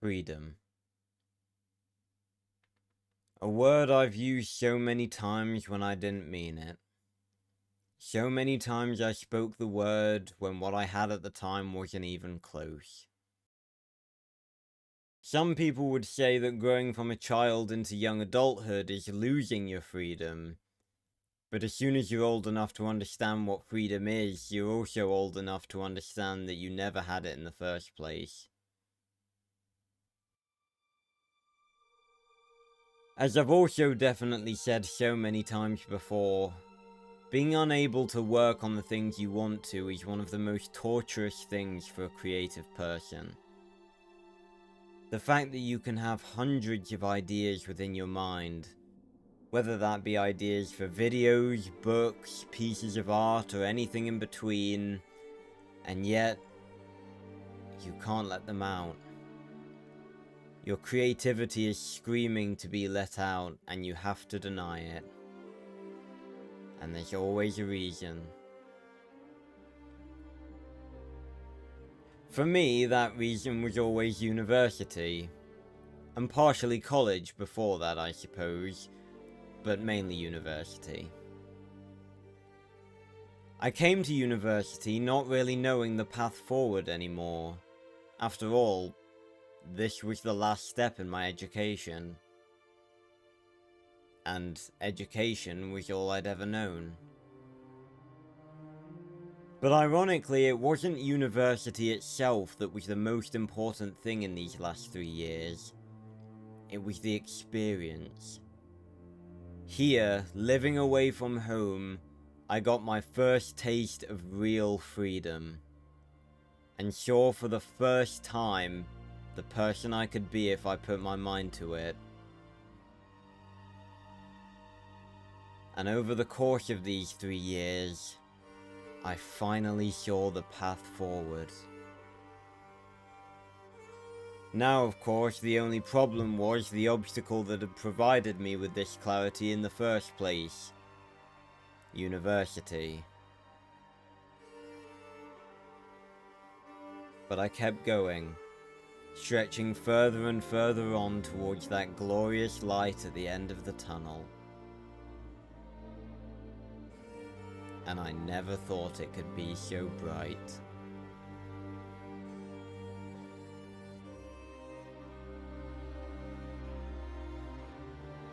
Freedom. A word I've used so many times when I didn't mean it. So many times I spoke the word when what I had at the time wasn't even close. Some people would say that growing from a child into young adulthood is losing your freedom. But as soon as you're old enough to understand what freedom is, you're also old enough to understand that you never had it in the first place. As I've also definitely said so many times before, being unable to work on the things you want to is one of the most torturous things for a creative person. The fact that you can have hundreds of ideas within your mind, whether that be ideas for videos, books, pieces of art, or anything in between, and yet you can't let them out. Your creativity is screaming to be let out, and you have to deny it. And there's always a reason. For me, that reason was always university. And partially college before that, I suppose, but mainly university. I came to university not really knowing the path forward anymore. After all, this was the last step in my education. And education was all I'd ever known. But ironically, it wasn't university itself that was the most important thing in these last 3 years. It was the experience. Here, living away from home, I got my first taste of real freedom. And saw for the first time the person I could be if I put my mind to it. And over the course of these 3 years, I finally saw the path forward. Now, of course, the only problem was the obstacle that had provided me with this clarity in the first place. University. But I kept going, stretching further and further on towards that glorious light at the end of the tunnel. And I never thought it could be so bright.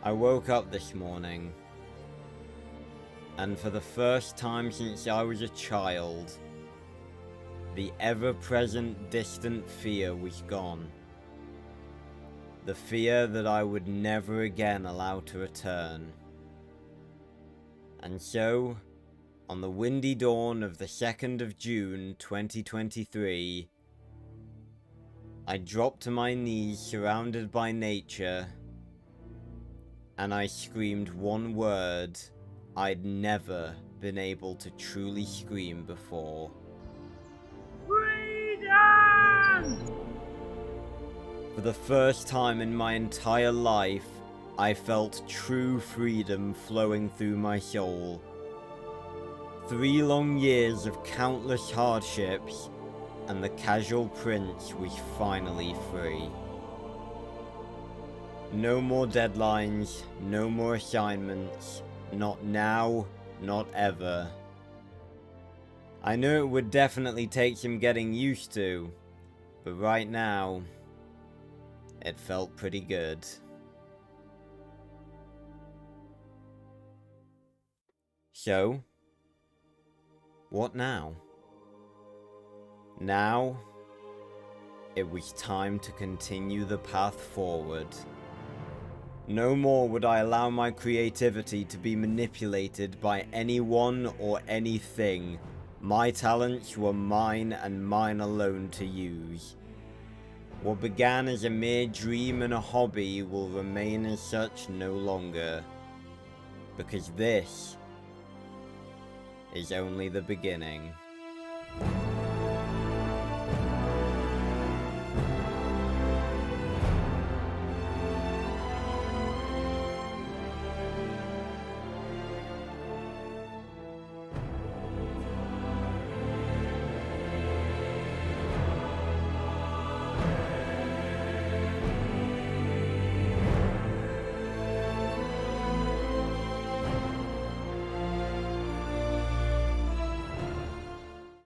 I woke up this morning, and for the first time since I was a child, the ever-present distant fear was gone. The fear that I would never again allow to return. And so, on the windy dawn of the 2nd of June 2023, I dropped to my knees surrounded by nature, and I screamed one word I'd never been able to truly scream before. Freedom! For the first time in my entire life, I felt true freedom flowing through my soul. 3 long years of countless hardships, and the casual prince was finally free. No more deadlines, no more assignments, not now, not ever. I knew it would definitely take some getting used to, but right now, it felt pretty good. So, what now? Now, it was time to continue the path forward. No more would I allow my creativity to be manipulated by anyone or anything. My talents were mine and mine alone to use. What began as a mere dream and a hobby will remain as such no longer. Because this is only the beginning.